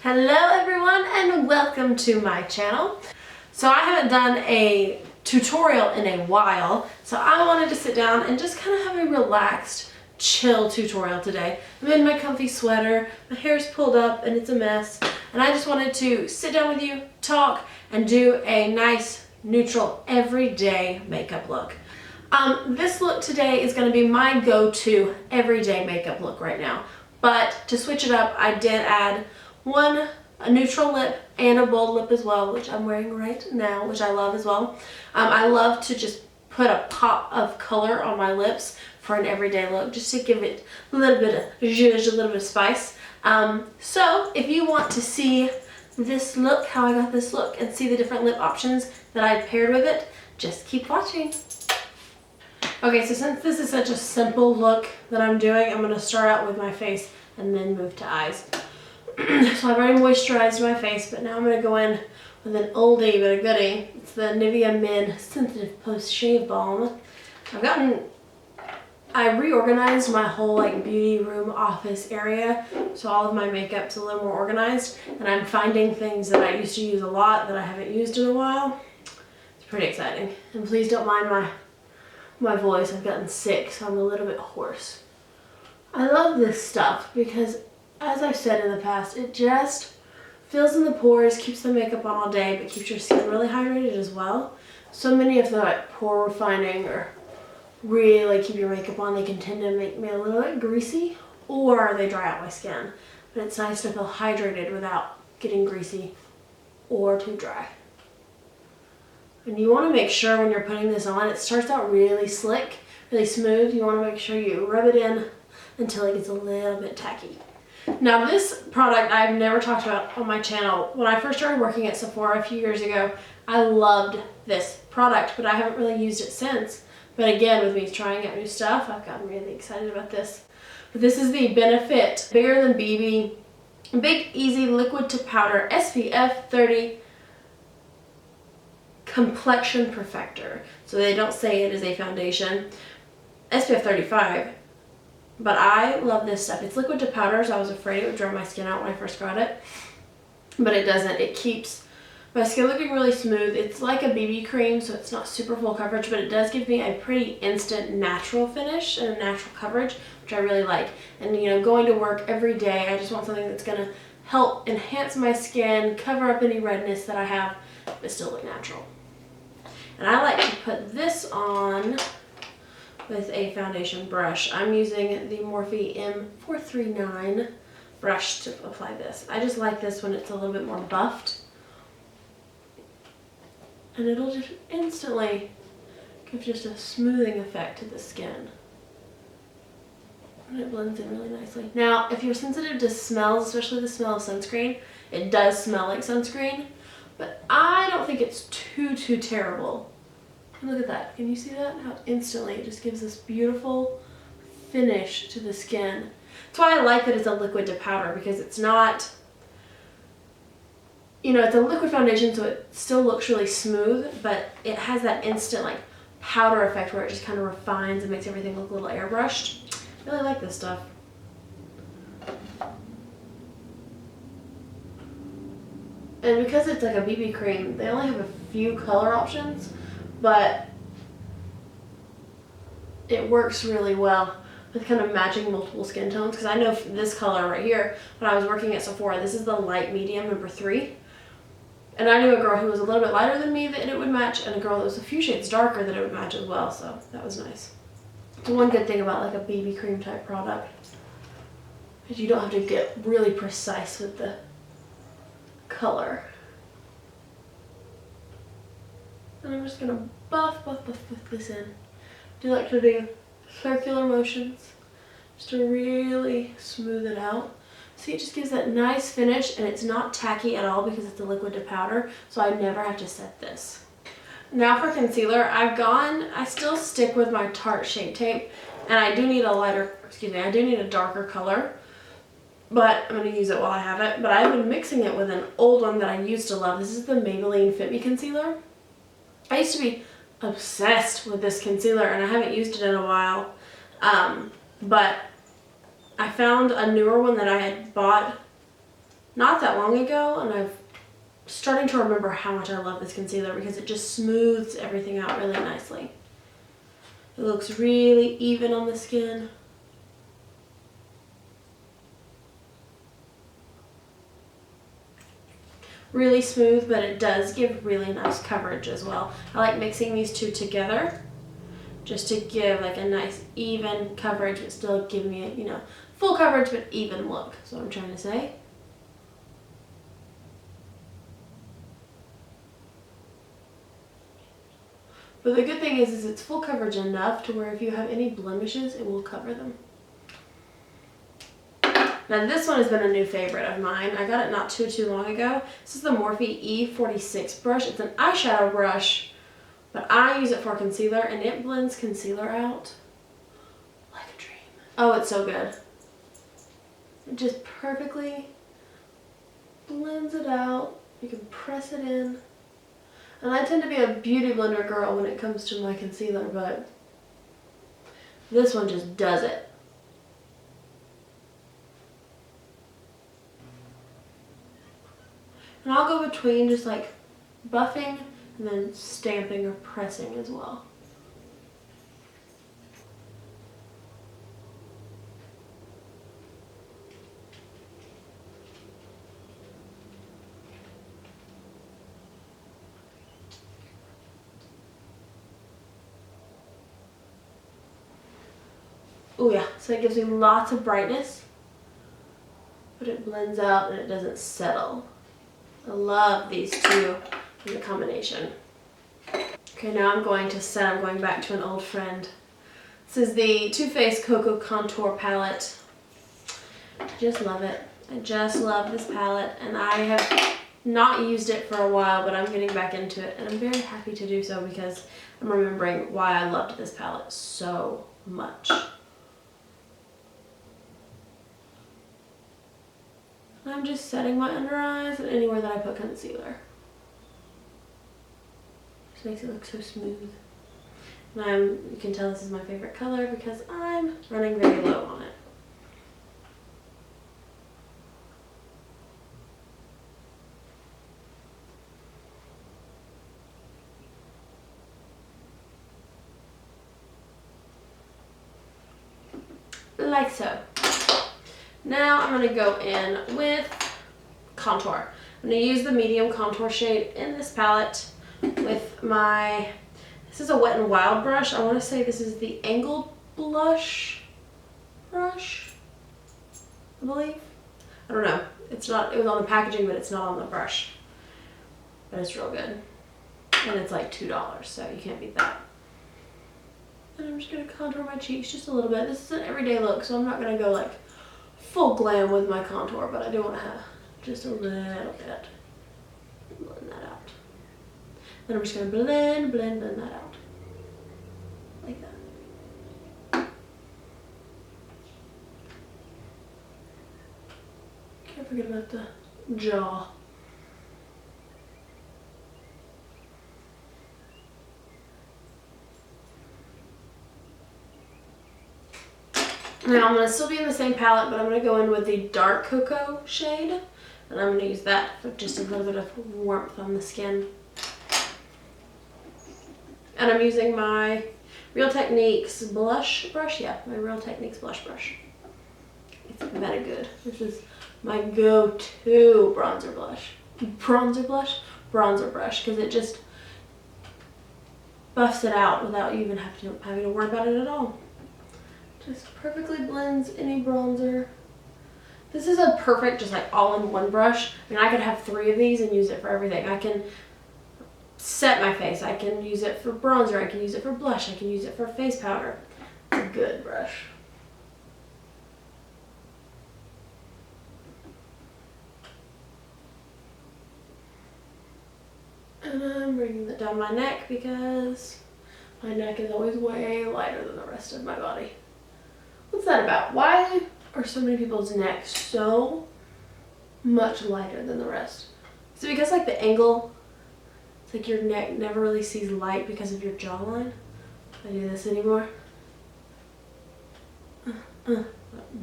Hello everyone and welcome to my channel. So I haven't done a tutorial in a while, so I wanted to sit down and just kind of have a relaxed, chill tutorial today. I'm in my comfy sweater, my hair's pulled up and it's a mess, and I just wanted to sit down with you, talk, and do a nice, neutral, everyday makeup look. This look today is going to be my go-to everyday makeup look right now. But to switch it up, I did add a neutral lip and a bold lip as well, which I'm wearing right now, which I love as well. I love to just put a pop of color on my lips for an everyday look, just to give it a little bit of zhuzh, a little bit of spice. So if you want to see this look, how I got this look, and see the different lip options that I paired with it, just keep watching. Okay, so since this is such a simple look that I'm doing, I'm going to start out with my face and then move to eyes. So I've already moisturized my face, but now I'm going to go in with an oldie but a goodie. It's the Nivea Men Sensitive Post Shave Balm. I reorganized my whole beauty room office area, so all of my makeup's a little more organized, and I'm finding things that I used to use a lot that I haven't used in a while. It's pretty exciting. And please don't mind my voice. I've gotten sick, so I'm a little bit hoarse. I love this stuff because, as I've said in the past, it just fills in the pores, keeps the makeup on all day, but keeps your skin really hydrated as well. So many of the pore refining or really keep your makeup on, they can tend to make me a little bit greasy, or they dry out my skin. But it's nice to feel hydrated without getting greasy or too dry. And you want to make sure when you're putting this on, it starts out really slick, really smooth. You want to make sure you rub it in until it gets a little bit tacky. Now this product I've never talked about on my channel. When I first started working at Sephora a few years ago, I loved this product, but I haven't really used it since. But again, with me trying out new stuff, I've gotten really excited about this. But this is the Benefit Bigger Than BB Big Easy Liquid to Powder SPF 30 Complexion Perfector. So they don't say it is a foundation. SPF 35. But I love this stuff. It's liquid to powder, so I was afraid it would dry my skin out when I first got it. But it doesn't. It keeps my skin looking really smooth. It's like a BB cream, so it's not super full coverage, but it does give me a pretty instant natural finish and a natural coverage, which I really like. And you know, going to work every day, I just want something that's going to help enhance my skin, cover up any redness that I have, but still look natural. And I like to put this on with a foundation brush. I'm using the Morphe M439 brush to apply this. I just like this when it's a little bit more buffed. And it'll just instantly give just a smoothing effect to the skin. And it blends in really nicely. Now, if you're sensitive to smells, especially the smell of sunscreen, it does smell like sunscreen, but I don't think it's too terrible. And look at that. Can you see that? How instantly it just gives this beautiful finish to the skin. That's why I like that it's a liquid to powder, because it's not, you know, it's a liquid foundation, so it still looks really smooth, but it has that instant powder effect where it just kind of refines and makes everything look a little airbrushed. I really like this stuff. And because it's like a BB cream, they only have a few color options, but it works really well with kind of matching multiple skin tones, because I know this color right here, when I was working at Sephora, this is the light medium number 3. And I knew a girl who was a little bit lighter than me that it would match, and a girl that was a few shades darker that it would match as well, so that was nice. So one good thing about a BB cream type product is you don't have to get really precise with the color. And I'm just gonna buff this in. Do like to do circular motions just to really smooth it out. See, it just gives that nice finish, and it's not tacky at all because it's a liquid to powder, so I never have to set this. Now for concealer, I still stick with my Tarte Shape Tape, and I do need a darker color, but I'm going to use it while I have it. But I've been mixing it with an old one that I used to love. This is the Maybelline Fit Me Concealer. I used to be obsessed with this concealer, and I haven't used it in a while, but I found a newer one that I had bought not that long ago, and I'm starting to remember how much I love this concealer because it just smooths everything out really nicely. It looks really even on the skin. Really smooth, but it does give really nice coverage as well. I like mixing these two together just to give like a nice even coverage, but still give me a, you know, full coverage but even look. That's what I'm trying to say. But the good thing is it's full coverage enough to where if you have any blemishes, it will cover them. Now this one has been a new favorite of mine. I got it not too long ago. This is the Morphe E46 brush. It's an eyeshadow brush, but I use it for concealer and it blends concealer out like a dream. Oh, it's so good. It just perfectly blends it out. You can press it in. And I tend to be a beauty blender girl when it comes to my concealer, but this one just does it. And I'll go between just like buffing and then stamping or pressing as well. Oh yeah, so it gives me lots of brightness, but it blends out and it doesn't settle. I love these two in the combination. Okay, now I'm going back to an old friend. This is the Too Faced Cocoa Contour Palette. I just love it. I just love this palette, and I have not used it for a while, but I'm getting back into it, and I'm very happy to do so because I'm remembering why I loved this palette so much. I'm just setting my under eyes and anywhere that I put concealer. Just makes it look so smooth. And you can tell this is my favorite color because I'm running very low on it. Like so. Now I'm going to go in with contour. I'm going to use the medium contour shade in this palette with my, this is a Wet n Wild brush. I want to say this is the Angled Blush brush, I believe. I don't know. It's not, it was on the packaging, but it's not on the brush. But it's real good. And it's like $2, so you can't beat that. And I'm just going to contour my cheeks just a little bit. This is an everyday look, so I'm not going to go like full glam with my contour, but I do want to have just a little bit. Blend that out. Then I'm just going to blend that out. Like that. Can't forget about the jaw. And then I'm going to still be in the same palette, but I'm going to go in with the dark cocoa shade. And I'm going to use that for just a little bit of warmth on the skin. And I'm using my Real Techniques blush brush. Yeah, my Real Techniques blush brush. It's very good. This is my go-to bronzer blush. Bronzer brush, because it just buffs it out without you even having to worry about it at all. Just perfectly blends any bronzer. This is a perfect, just like all-in-one brush. I mean, I could have 3 of these and use it for everything. I can set my face. I can use it for bronzer. I can use it for blush. I can use it for face powder. It's a good brush. And I'm bringing that down my neck because my neck is always way lighter than the rest of my body. What's that about? Why are so many people's necks so much lighter than the rest? Is it because like the angle, it's like your neck never really sees light because of your jawline? I do this anymore.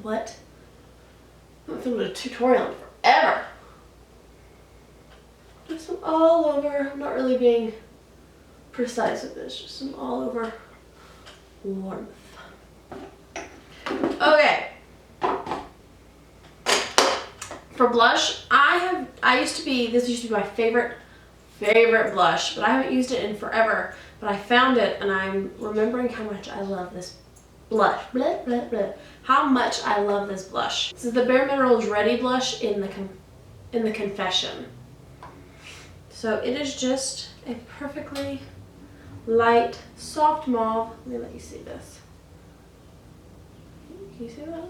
What? I haven't filmed a tutorial in forever. Just some all over. I'm not really being precise with this. Just some all over warmth. Okay. For blush, this used to be my favorite blush, but I haven't used it in forever. But I found it, and I'm remembering how much I love this blush. Blah, blah, blah. How much I love this blush. This is the Bare Minerals Ready Blush in the Confession. So it is just a perfectly light, soft mauve. Let me let you see this. Can you see that?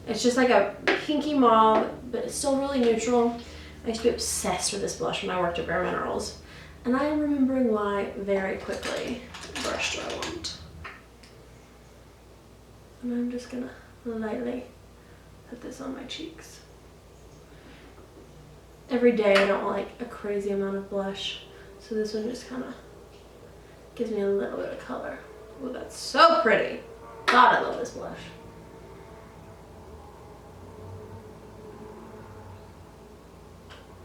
It's just like a pinky mauve, but it's still really neutral. I used to be obsessed with this blush when I worked at Bare Minerals. And I am remembering why very quickly. What brush do I want? And I'm just gonna lightly put this on my cheeks. Every day I don't like a crazy amount of blush, so this one just kind of gives me a little bit of color. Oh, that's so pretty. God, I love this blush.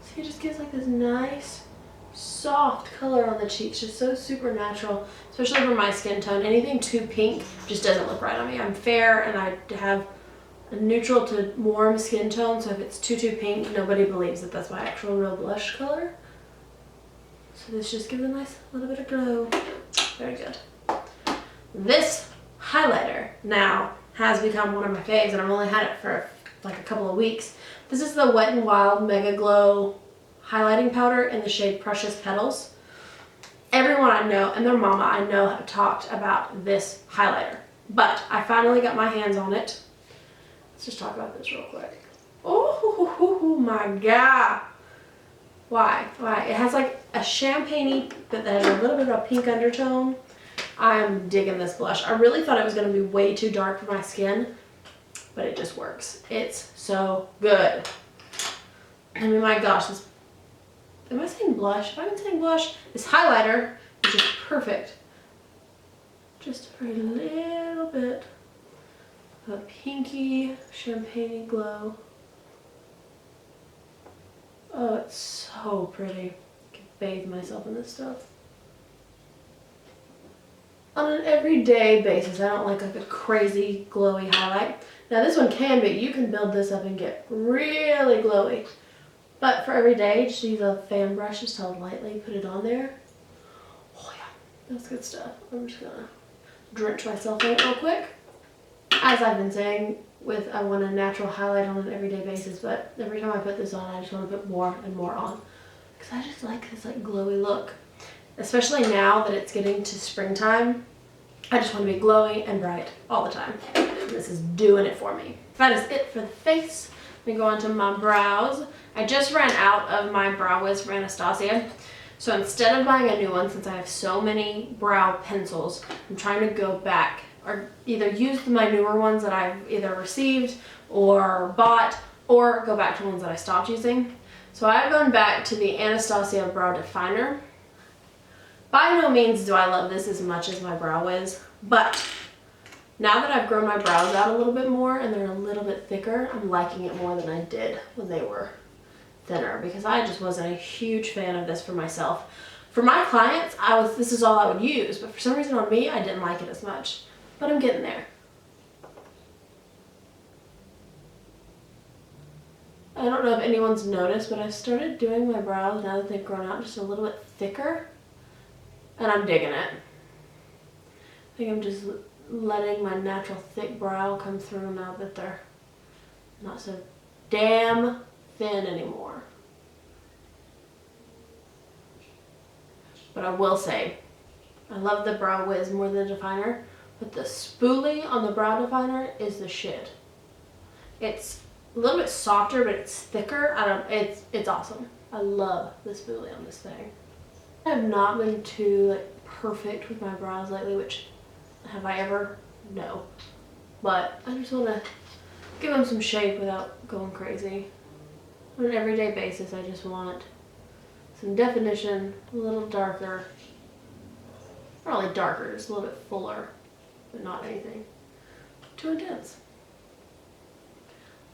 See, it just gives like this nice, soft color on the cheeks, just so super natural, especially for my skin tone. Anything too pink just doesn't look right on me. I'm fair and I have a neutral to warm skin tone, so if it's too pink, nobody believes that that's my actual real blush color. So this just gives a nice little bit of glow. Very good. This highlighter now has become one of my faves, and I've only had it for like a couple of weeks. This is the Wet n Wild Mega Glow highlighting powder in the shade Precious Petals. Everyone I know and their mama I know have talked about this highlighter, but I finally got my hands on it. Let's just talk about this real quick. Oh my god. Why? It has like a champagne-y, but then a little bit of a pink undertone. I'm digging this blush. I really thought it was going to be way too dark for my skin, but it just works. It's so good. I mean, my gosh, this, am I saying blush? If I've been saying blush, this highlighter is just perfect. Just a little bit of a pinky, champagne glow. Oh, it's so pretty. I can bathe myself in this stuff. On an everyday basis, I don't like a crazy glowy highlight. Now this one can be, you can build this up and get really glowy. But for every day, just use a fan brush just to lightly put it on there. Oh yeah, that's good stuff. I'm just gonna drench myself in it real quick. As I've been saying, I want a natural highlight on an everyday basis, but every time I put this on, I just want to put more and more on. Because I just like this like glowy look. Especially now that it's getting to springtime, I just want to be glowy and bright all the time. This is doing it for me. That is it for the face. Let me go on to my brows. I just ran out of my Brow Wiz from Anastasia. So instead of buying a new one, since I have so many brow pencils, I'm trying to go back or either use my newer ones that I've either received or bought, or go back to ones that I stopped using. So I've gone back to the Anastasia Brow Definer. By no means do I love this as much as my Brow Wiz, but now that I've grown my brows out a little bit more and they're a little bit thicker, I'm liking it more than I did when they were thinner, because I just wasn't a huge fan of this for myself. For my clients, this is all I would use, but for some reason on me, I didn't like it as much. But I'm getting there. I don't know if anyone's noticed, but I've started doing my brows now that they've grown out just a little bit thicker. And I'm digging it. I think I'm just letting my natural thick brow come through now that they're not so damn thin anymore. But I will say, I love the Brow Wiz more than the definer, but the spoolie on the brow definer is the shit. It's a little bit softer, but it's thicker. It's awesome. I love the spoolie on this thing. I have not been too perfect with my brows lately, which have I ever? No. But I just want to give them some shape without going crazy. On an everyday basis, I just want some definition, a little darker. Not really darker, just a little bit fuller, but not anything too intense.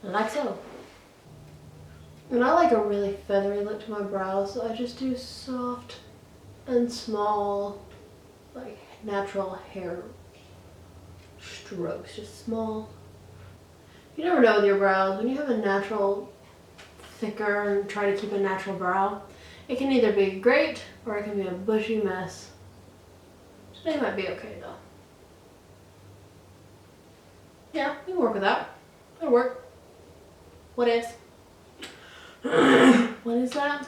Like so. And I like a really feathery look to my brows, so I just do soft and small, like natural hair strokes, just small. You never know with your brows, when you have a natural, thicker, and try to keep a natural brow, it can either be great or it can be a bushy mess. Today might be okay though. Yeah, we can work with that. It'll work. What is? What is that?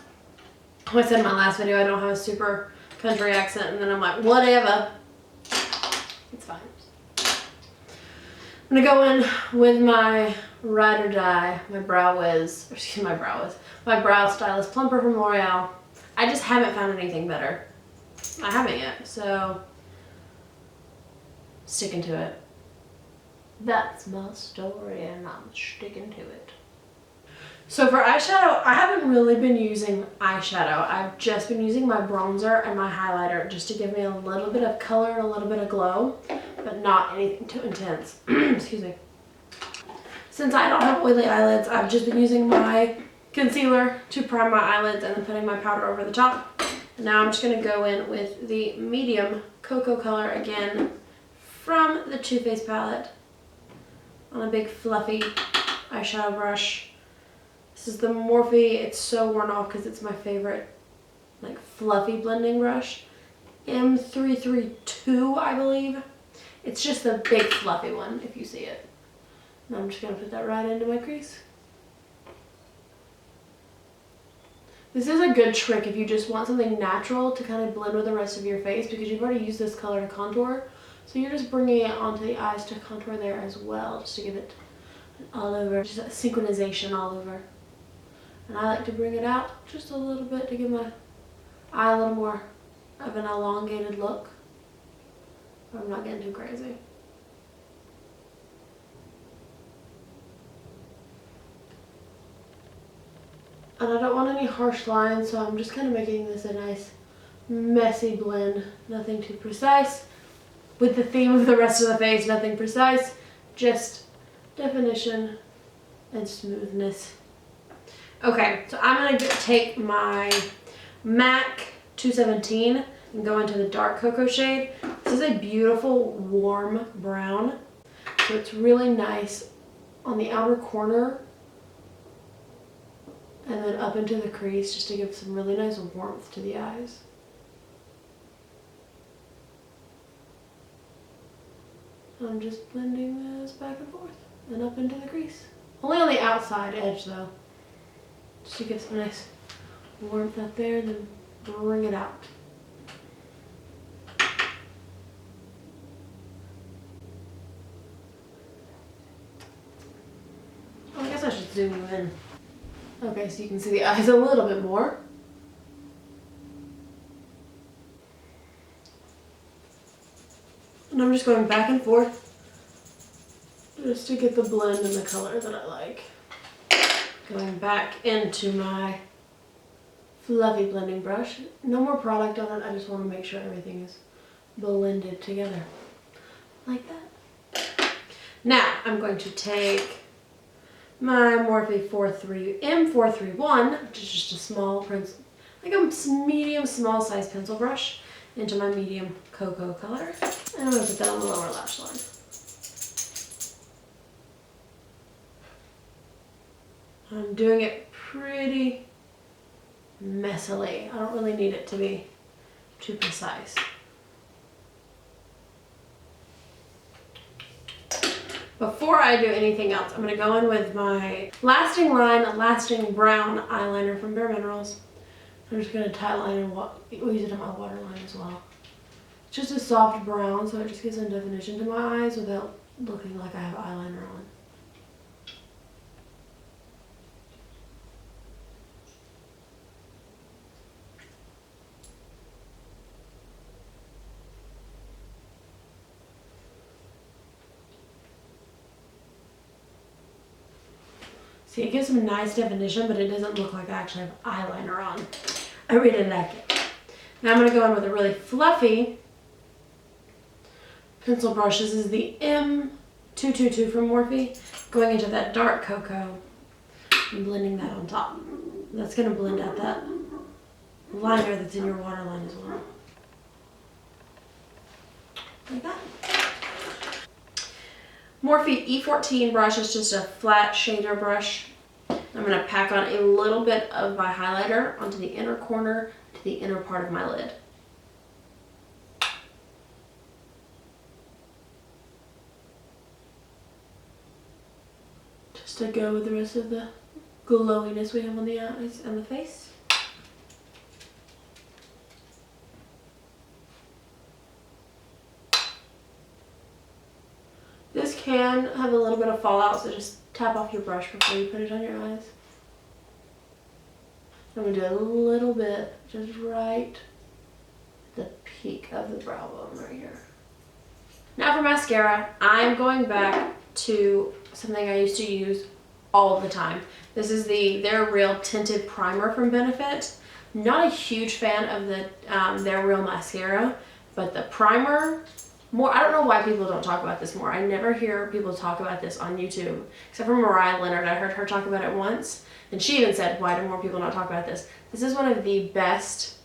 Oh, I said in my last video I don't have a super country accent, and then I'm like, whatever. It's fine. I'm gonna go in with my Ride or Die, my Brow Wiz, my Brow Stylist Plumper from Loreal. I just haven't found anything better. I haven't yet, so sticking to it. That's my story and I'm sticking to it. So for eyeshadow, I haven't really been using eyeshadow. I've just been using my bronzer and my highlighter just to give me a little bit of color and a little bit of glow, but not anything too intense. Excuse me. Since I don't have oily eyelids, I've just been using my concealer to prime my eyelids and then putting my powder over the top. And now I'm just going to go in with the medium cocoa color again from the Too Faced palette on a big fluffy eyeshadow brush. This is the Morphe. It's so worn off because it's my favorite, like, fluffy blending brush. M332, I believe. It's just the big fluffy one, if you see it. And I'm just going to put that right into my crease. This is a good trick if you just want something natural to kind of blend with the rest of your face, because you've already used this color to contour. So you're just bringing it onto the eyes to contour there as well, just to give it an all over, just a synchronization all over. And I like to bring it out just a little bit to give my eye a little more of an elongated look. But I'm not getting too crazy. And I don't want any harsh lines, so I'm just kind of making this a nice messy blend. Nothing too precise. With the theme of the rest of the face, nothing precise. Just definition and smoothness. Okay, so I'm going to take my MAC 217 and go into the dark cocoa shade. This is a beautiful warm brown. So it's really nice on the outer corner and then up into the crease, just to give some really nice warmth to the eyes. I'm just blending this back and forth and up into the crease. Only on the outside edge though, just to get some nice warmth up there, and then bring it out. Oh, I guess I should zoom you in. Okay, so you can see the eyes a little bit more. And I'm just going back and forth just to get the blend and the color that I like. Going back into my fluffy blending brush. No more product on it, I just want to make sure everything is blended together. Like that. Now, I'm going to take my Morphe M431, which is just a small pencil, like a medium small size pencil brush, into my medium cocoa color. And I'm going to put that on the lower lash line. I'm doing it pretty messily. I don't really need it to be too precise. Before I do anything else, I'm going to go in with my Lasting Brown eyeliner from Bare Minerals. I'm just going to tight line and use it in my waterline as well. It's just a soft brown, so it just gives some definition to my eyes without looking like I have eyeliner on. See, it gives some nice definition, but it doesn't look like I actually have eyeliner on. I really like it. Now I'm going to go in with a really fluffy pencil brush. This is the M222 from Morphe, going into that dark cocoa. I'm blending that on top. That's going to blend out that liner that's in your waterline as well. Like that. Morphe E14 brush is just a flat shader brush. I'm going to pack on a little bit of my highlighter onto the inner corner to the inner part of my lid. Just to go with the rest of the glowiness we have on the eyes and the face. This can have a little bit of fallout, so just tap off your brush before you put it on your eyes. I'm going to do a little bit, just right at the peak of the brow bone right here. Now for mascara, I'm going back to something I used to use all the time. This is their Real Tinted Primer from Benefit. Not a huge fan of the their Real Mascara, but the primer, I don't know why people don't talk about this more. I never hear people talk about this on YouTube, except for Mariah Leonard. I heard her talk about it once, and she even said, why do more people not talk about this? This is one of the best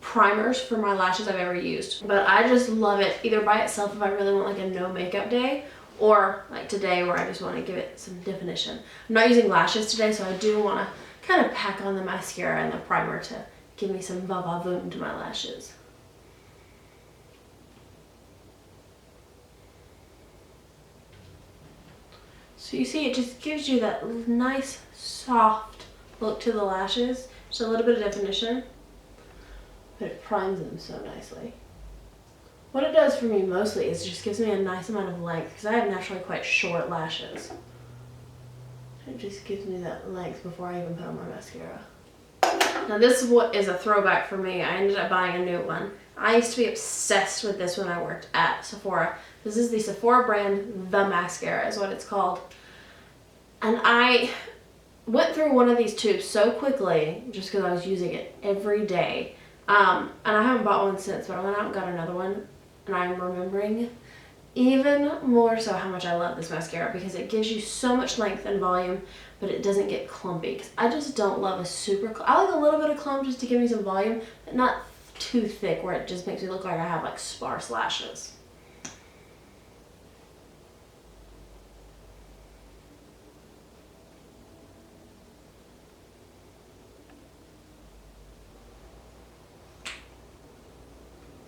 primers for my lashes I've ever used. But I just love it either by itself if I really want like a no makeup day, or like today where I just want to give it some definition. I'm not using lashes today, so I do want to kind of pack on the mascara and the primer to give me some va-va-voom to my lashes. So you see, it just gives you that nice, soft look to the lashes. Just a little bit of definition, but it primes them so nicely. What it does for me mostly is just gives me a nice amount of length, because I have naturally quite short lashes. It just gives me that length before I even put on my mascara. Now this is what is a throwback for me. I ended up buying a new one. I used to be obsessed with this when I worked at Sephora. This is the Sephora brand, The Mascara is what it's called. And I went through one of these tubes so quickly just because I was using it every day. And I haven't bought one since, but I went out and got another one. And I'm remembering even more so how much I love this mascara, because it gives you so much length and volume, but it doesn't get clumpy. Because I just don't love a super, I like a little bit of clump just to give me some volume, but not too thick where it just makes me look like I have like sparse lashes.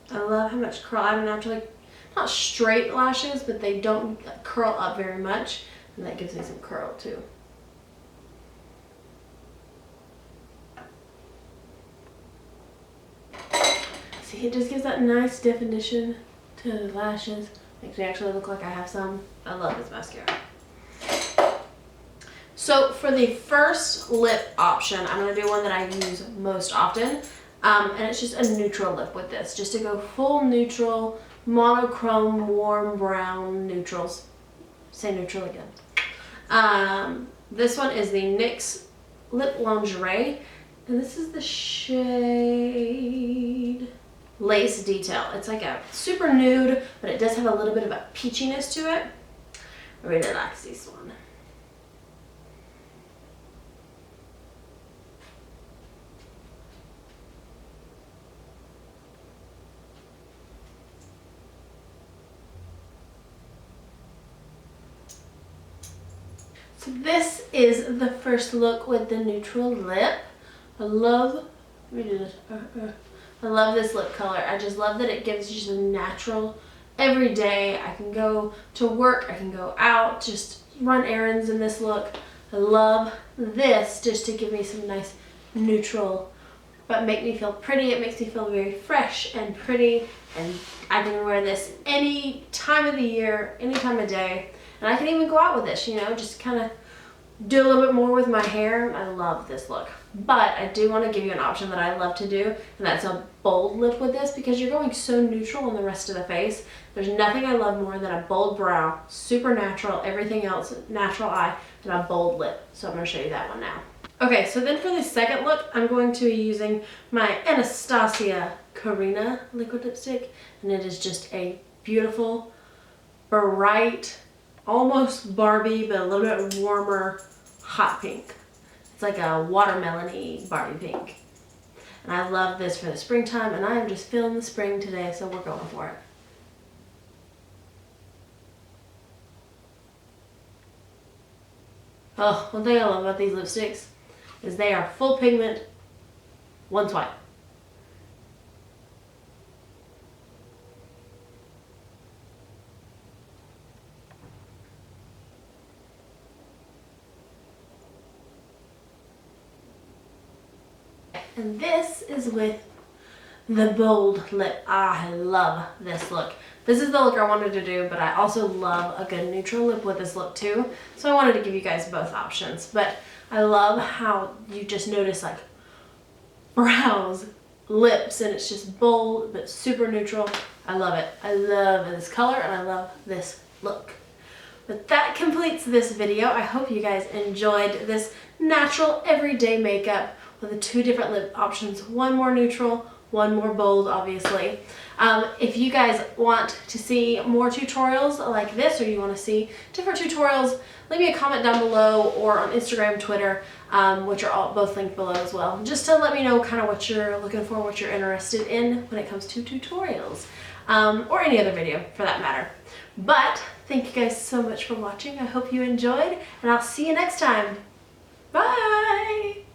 I love how much curl. I have naturally, not straight lashes, but they don't curl up very much, and that gives me some curl too. See, it just gives that nice definition to the lashes. Makes me actually look like I have some. I love this mascara. So for the first lip option, I'm going to do one that I use most often. And it's just a neutral lip with this, just to go full neutral, monochrome, warm brown neutrals. Say neutral again. This one is the NYX Lip Lingerie, and this is the shade Lace Detail. It's like a super nude, but it does have a little bit of a peachiness to it. I really like this one. So this is the first look with the neutral lip. I love this lip color. I just love that it gives you just a natural, every day. I can go to work, I can go out, just run errands in this look. I love this just to give me some nice neutral, but make me feel pretty. It makes me feel very fresh and pretty, and I can wear this any time of the year, any time of day. And I can even go out with this, you know, just kind of do a little bit more with my hair. I love this look. But I do want to give you an option that I love to do, and that's a bold lip with this, because you're going so neutral on the rest of the face. There's nothing I love more than a bold brow, super natural, everything else natural eye, and a bold lip. So I'm going to show you that one now. Okay, so then for the second look, I'm going to be using my Anastasia Carina liquid lipstick, and it is just a beautiful, bright, almost Barbie, but a little bit warmer, hot pink. It's like a watermelon-y Barbie pink. And I love this for the springtime, and I am just feeling the spring today, so we're going for it. Oh, one thing I love about these lipsticks is they are full pigment, one swipe. And this is with the bold lip. I love this look. This is the look I wanted to do, but I also love a good neutral lip with this look too. So I wanted to give you guys both options. But I love how you just notice like brows, lips, and it's just bold but super neutral. I love it. I love this color and I love this look. But that completes this video. I hope you guys enjoyed this natural everyday makeup with the 2 different lip options, one more neutral, one more bold, obviously. If you guys want to see more tutorials like this, or you want to see different tutorials, leave me a comment down below or on Instagram, Twitter, which are both linked below as well, just to let me know kind of what you're looking for, what you're interested in when it comes to tutorials, or any other video for that matter. But thank you guys so much for watching. I hope you enjoyed, and I'll see you next time. Bye!